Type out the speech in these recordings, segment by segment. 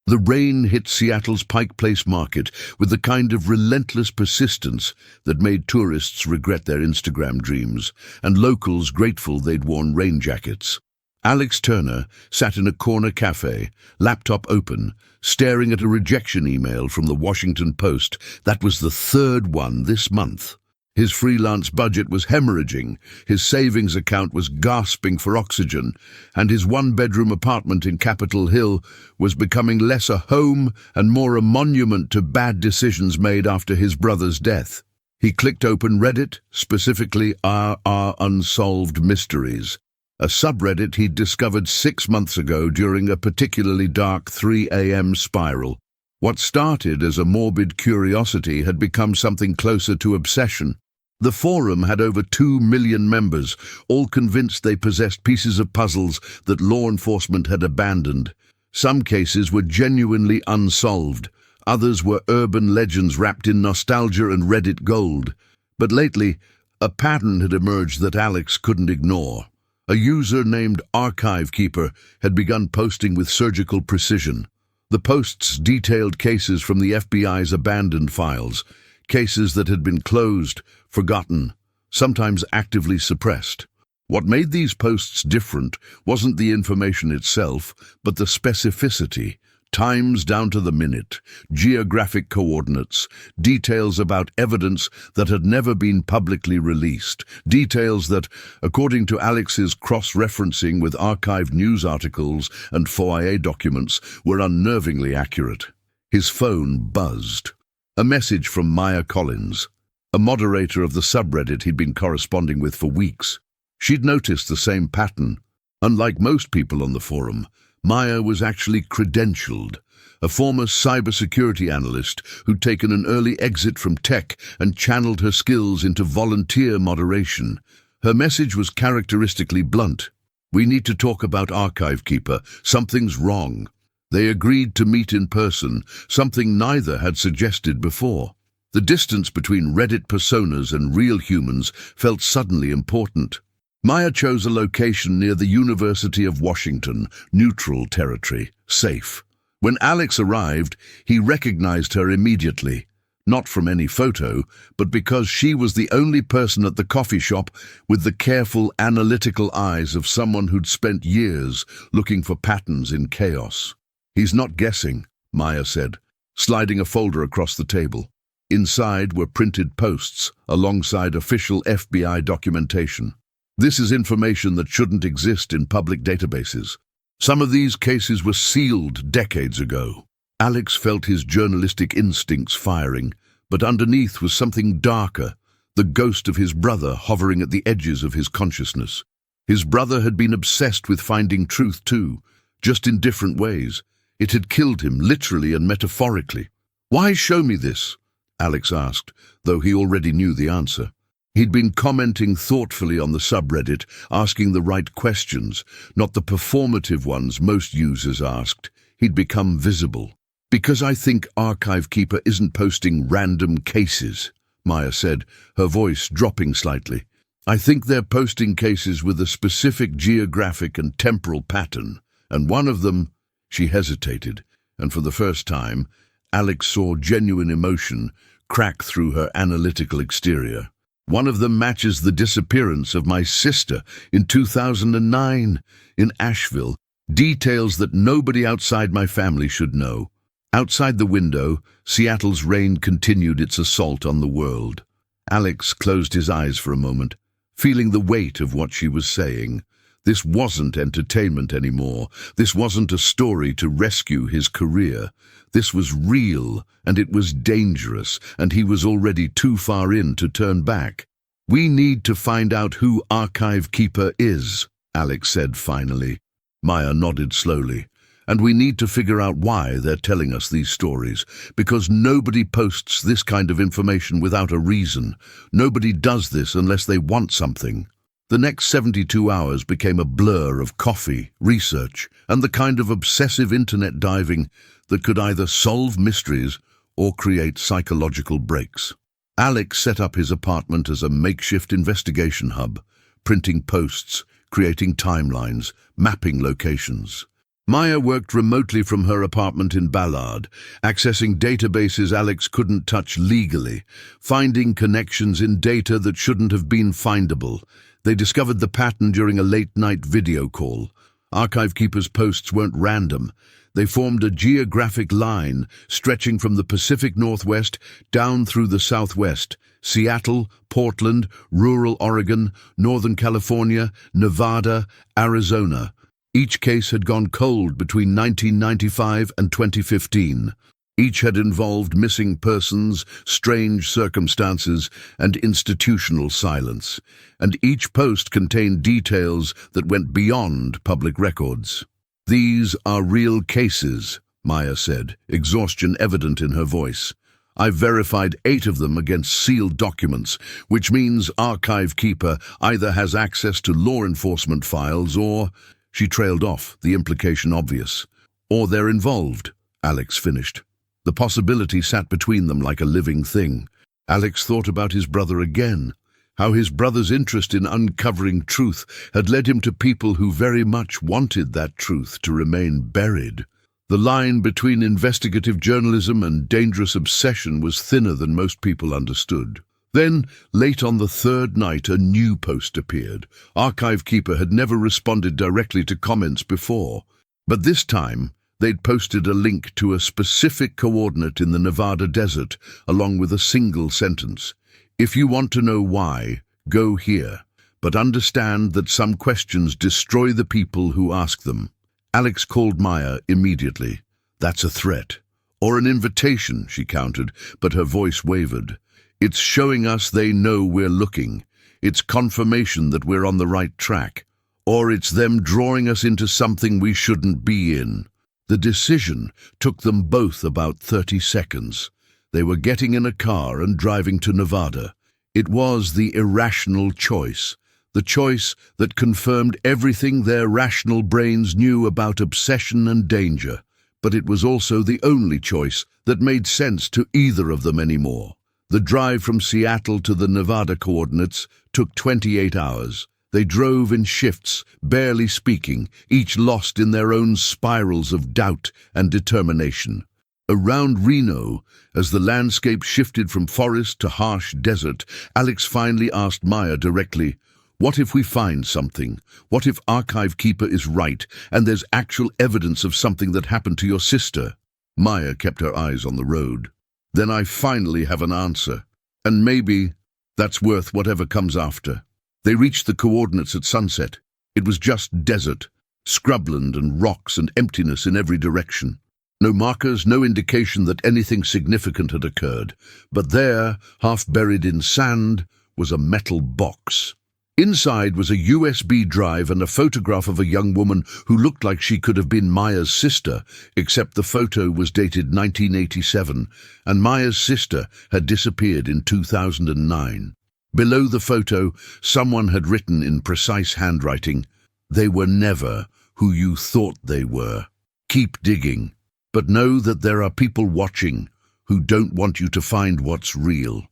The rain hit Seattle's Pike Place market with the kind of relentless persistence that made tourists regret their Instagram dreams, and locals grateful they'd worn rain jackets. Alex Turner sat in a corner cafe, laptop open, staring at a rejection email from the Washington Post that was the third one this month. His freelance budget was hemorrhaging, his savings account was gasping for oxygen, and his one-bedroom apartment in Capitol Hill was becoming less a home and more a monument to bad decisions made after his brother's death. He clicked open Reddit, specifically r Unsolved Mysteries, a subreddit he'd discovered 6 months ago during a particularly dark 3 a.m. spiral. What started as a morbid curiosity had become something closer to obsession. The forum had over 2 million members, all convinced they possessed pieces of puzzles that law enforcement had abandoned. Some cases were genuinely unsolved. Others were urban legends wrapped in nostalgia and Reddit gold. But lately, a pattern had emerged that Alex couldn't ignore. A user named Archive Keeper had begun posting with surgical precision. The posts detailed cases from the FBI's abandoned files, cases that had been closed, forgotten, sometimes actively suppressed. What made these posts different wasn't the information itself, but the specificity, times down to the minute, geographic coordinates, details about evidence that had never been publicly released, details that, according to Alex's cross-referencing with archived news articles and FOIA documents, were unnervingly accurate. His phone buzzed. A message from Maya Collins, a moderator of the subreddit he'd been corresponding with for weeks. She'd noticed the same pattern. Unlike most people on the forum, Maya was actually credentialed, a former cybersecurity analyst who'd taken an early exit from tech and channeled her skills into volunteer moderation. Her message was characteristically blunt. "We need to talk about Archive Keeper. Something's wrong." They agreed to meet in person, something neither had suggested before. The distance between Reddit personas and real humans felt suddenly important. Maya chose a location near the University of Washington, neutral territory, safe. When Alex arrived, he recognized her immediately, not from any photo, but because she was the only person at the coffee shop with the careful, analytical eyes of someone who'd spent years looking for patterns in chaos. "He's not guessing," Maya said, sliding a folder across the table. Inside were printed posts alongside official FBI documentation. This is information that shouldn't exist in public databases. Some of these cases were sealed decades ago. Alex felt his journalistic instincts firing, but underneath was something darker, the ghost of his brother hovering at the edges of his consciousness. His brother had been obsessed with finding truth too, just in different ways. It had killed him, literally and metaphorically. "Why show me this?" Alex asked, though he already knew the answer. He'd been commenting thoughtfully on the subreddit, asking the right questions, not the performative ones most users asked. He'd become visible. "Because I think Archive Keeper isn't posting random cases," Maya said, her voice dropping slightly. "I think they're posting cases with a specific geographic and temporal pattern, and one of them—" She hesitated, and for the first time, Alex saw genuine emotion crack through her analytical exterior. "One of them matches the disappearance of my sister in 2009 in Asheville, details that nobody outside my family should know." Outside the window, Seattle's rain continued its assault on the world. Alex closed his eyes for a moment, feeling the weight of what she was saying. This wasn't entertainment anymore. This wasn't a story to rescue his career. This was real, and it was dangerous, and he was already too far in to turn back. "We need to find out who Archive Keeper is," Alex said finally. Maya nodded slowly. "And we need to figure out why they're telling us these stories, because nobody posts this kind of information without a reason. Nobody does this unless they want something." The next 72 hours became a blur of coffee, research, and the kind of obsessive internet diving that could either solve mysteries or create psychological breaks. Alex set up his apartment as a makeshift investigation hub, printing posts, creating timelines, mapping locations. Maya worked remotely from her apartment in Ballard, accessing databases Alex couldn't touch legally, finding connections in data that shouldn't have been findable. They discovered the pattern during a late-night video call. Archive Keeper's posts weren't random. They formed a geographic line stretching from the Pacific Northwest down through the Southwest, Seattle, Portland, rural Oregon, Northern California, Nevada, Arizona. Each case had gone cold between 1995 and 2015. Each had involved missing persons, strange circumstances, and institutional silence. And each post contained details that went beyond public records. "These are real cases," Maya said, exhaustion evident in her voice. "I've verified 8 of them against sealed documents, which means Archive Keeper either has access to law enforcement files or..." She trailed off, the implication obvious. "Or they're involved," Alex finished. The possibility sat between them like a living thing. Alex thought about his brother again, how his brother's interest in uncovering truth had led him to people who very much wanted that truth to remain buried. The line between investigative journalism and dangerous obsession was thinner than most people understood. Then, late on the 3rd night, a new post appeared. Archive Keeper had never responded directly to comments before, but this time they'd posted a link to a specific coordinate in the Nevada desert, along with a single sentence. "If you want to know why, go here, but understand that some questions destroy the people who ask them." Alex called Maya immediately. "That's a threat." "Or an invitation," she countered, but her voice wavered. "It's showing us they know we're looking. It's confirmation that we're on the right track. Or it's them drawing us into something we shouldn't be in." The decision took them both about 30 seconds. They were getting in a car and driving to Nevada. It was the irrational choice, the choice that confirmed everything their rational brains knew about obsession and danger. But it was also the only choice that made sense to either of them anymore. The drive from Seattle to the Nevada coordinates took 28 hours. They drove in shifts, barely speaking, each lost in their own spirals of doubt and determination. Around Reno, as the landscape shifted from forest to harsh desert, Alex finally asked Maya directly, "What if we find something? What if Archive Keeper is right, and there's actual evidence of something that happened to your sister?" Maya kept her eyes on the road. "Then I finally have an answer. And maybe that's worth whatever comes after." They reached the coordinates at sunset. It was just desert, scrubland and rocks and emptiness in every direction. No markers, no indication that anything significant had occurred. But there, half buried in sand, was a metal box. Inside was a USB drive and a photograph of a young woman who looked like she could have been Maya's sister, except the photo was dated 1987, and Maya's sister had disappeared in 2009. Below the photo, someone had written in precise handwriting, "They were never who you thought they were. Keep digging, but know that there are people watching who don't want you to find what's real."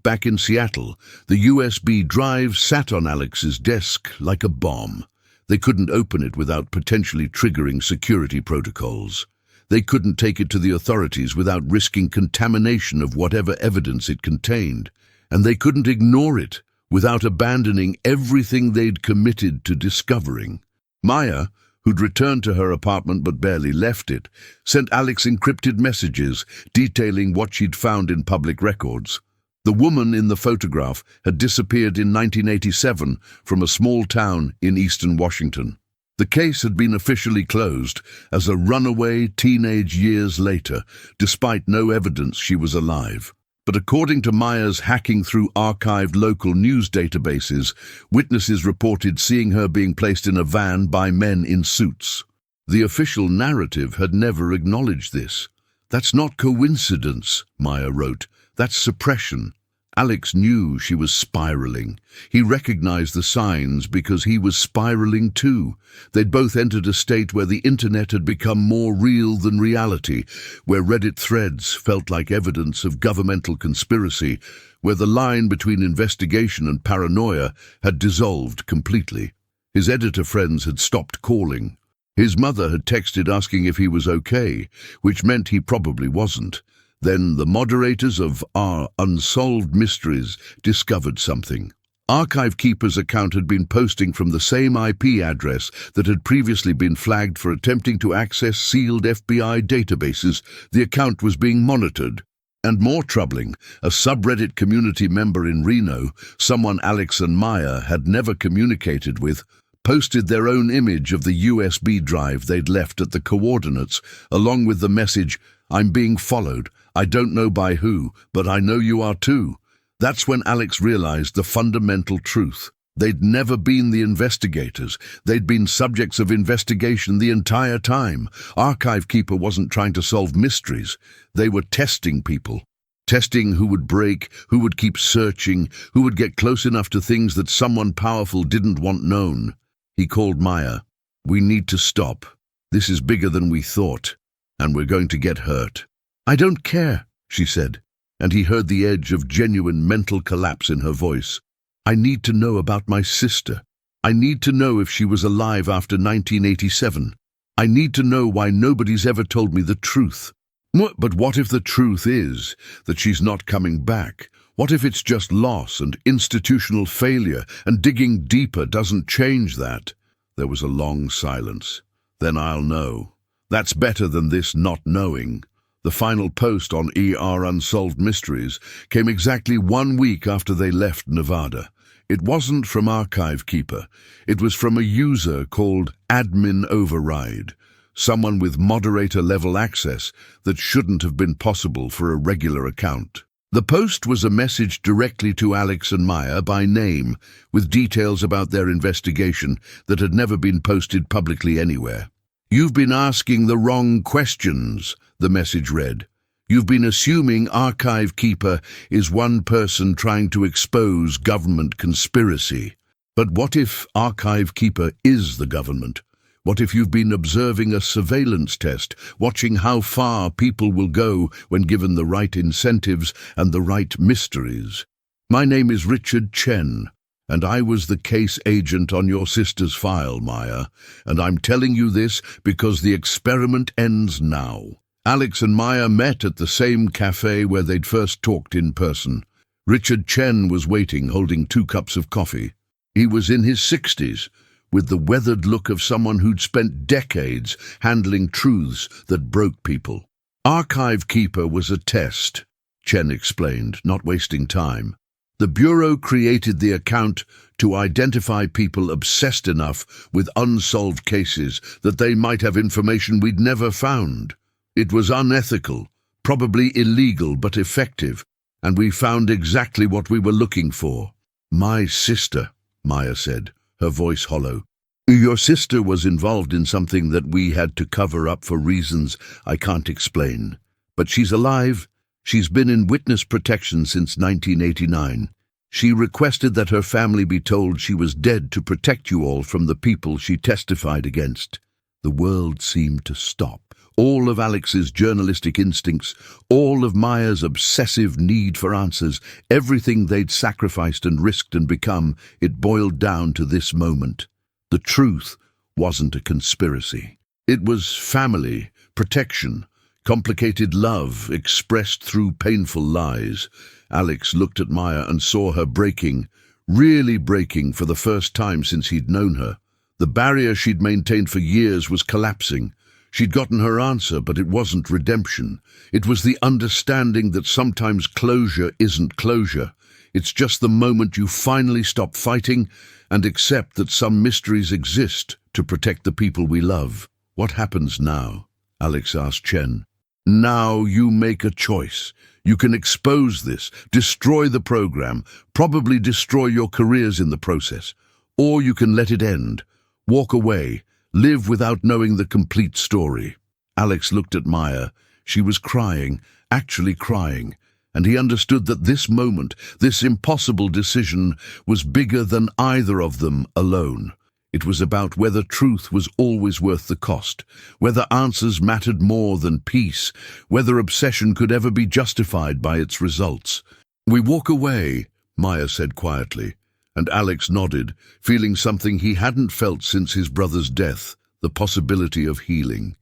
Back in Seattle, the USB drive sat on Alex's desk like a bomb. They couldn't open it without potentially triggering security protocols. They couldn't take it to the authorities without risking contamination of whatever evidence it contained. And they couldn't ignore it without abandoning everything they'd committed to discovering. Maya, who'd returned to her apartment but barely left it, sent Alex encrypted messages detailing what she'd found in public records. The woman in the photograph had disappeared in 1987 from a small town in eastern Washington. The case had been officially closed as a runaway teenage years later, despite no evidence she was alive. But according to Maya's hacking through archived local news databases, witnesses reported seeing her being placed in a van by men in suits. The official narrative had never acknowledged this. "That's not coincidence," Maya wrote. "That's suppression." Alex knew she was spiraling. He recognized the signs because he was spiraling too. They'd both entered a state where the internet had become more real than reality, where Reddit threads felt like evidence of governmental conspiracy, where the line between investigation and paranoia had dissolved completely. His editor friends had stopped calling. His mother had texted asking if he was okay, which meant he probably wasn't. Then the moderators of our Unsolved Mysteries discovered something. Archive Keeper's account had been posting from the same IP address that had previously been flagged for attempting to access sealed FBI databases. The account was being monitored. And more troubling, a subreddit community member in Reno, someone Alex and Maya had never communicated with, posted their own image of the USB drive they'd left at the coordinates, along with the message, "I'm being followed. I don't know by who, but I know you are too." That's when Alex realized the fundamental truth. They'd never been the investigators. They'd been subjects of investigation the entire time. Archive Keeper wasn't trying to solve mysteries. They were testing people. Testing who would break, who would keep searching, who would get close enough to things that someone powerful didn't want known. He called Maya. "We need to stop. This is bigger than we thought, and we're going to get hurt." "I don't care," she said, and he heard the edge of genuine mental collapse in her voice. "I need to know about my sister. I need to know if she was alive after 1987. I need to know why nobody's ever told me the truth." "But what if the truth is that she's not coming back? What if it's just loss and institutional failure, and digging deeper doesn't change that?" There was a long silence. "Then I'll know. That's better than this not knowing." The final post on ER Unsolved Mysteries came exactly 1 week after they left Nevada. It wasn't from Archive Keeper. It was from a user called Admin Override, someone with moderator-level access that shouldn't have been possible for a regular account. The post was a message directly to Alex and Maya by name, with details about their investigation that had never been posted publicly anywhere. "You've been asking the wrong questions," the message read. "You've been assuming Archive Keeper is one person trying to expose government conspiracy. But what if Archive Keeper is the government? What if you've been observing a surveillance test, watching how far people will go when given the right incentives and the right mysteries? My name is Richard Chen, and I was the case agent on your sister's file, Maya, and I'm telling you this because the experiment ends now." Alex and Maya met at the same cafe where they'd first talked in person. Richard Chen was waiting, holding 2 cups of coffee. He was in his 60s, with the weathered look of someone who'd spent decades handling truths that broke people. "Archive Keeper was a test," Chen explained, not wasting time. "The Bureau created the account to identify people obsessed enough with unsolved cases that they might have information we'd never found. It was unethical, probably illegal, but effective, and we found exactly what we were looking for." "My sister," Maya said, her voice hollow. "Your sister was involved in something that we had to cover up for reasons I can't explain. But she's alive. She's been in witness protection since 1989. She requested that her family be told she was dead to protect you all from the people she testified against." The world seemed to stop. All of Alex's journalistic instincts, all of Maya's obsessive need for answers, everything they'd sacrificed and risked and become, it boiled down to this moment. The truth wasn't a conspiracy. It was family, protection, complicated love expressed through painful lies. Alex looked at Maya and saw her breaking, really breaking for the first time since he'd known her. The barrier she'd maintained for years was collapsing. She'd gotten her answer, but it wasn't redemption. It was the understanding that sometimes closure isn't closure. It's just the moment you finally stop fighting and accept that some mysteries exist to protect the people we love. "What happens now?" Alex asked Chen. "Now you make a choice. You can expose this, destroy the program, probably destroy your careers in the process. Or you can let it end, walk away, live without knowing the complete story." Alex looked at Maya. She was crying, actually crying, and he understood that this moment, this impossible decision, was bigger than either of them alone. It was about whether truth was always worth the cost, whether answers mattered more than peace, whether obsession could ever be justified by its results. "We walk away," Maya said quietly, and Alex nodded, feeling something he hadn't felt since his brother's death, the possibility of healing.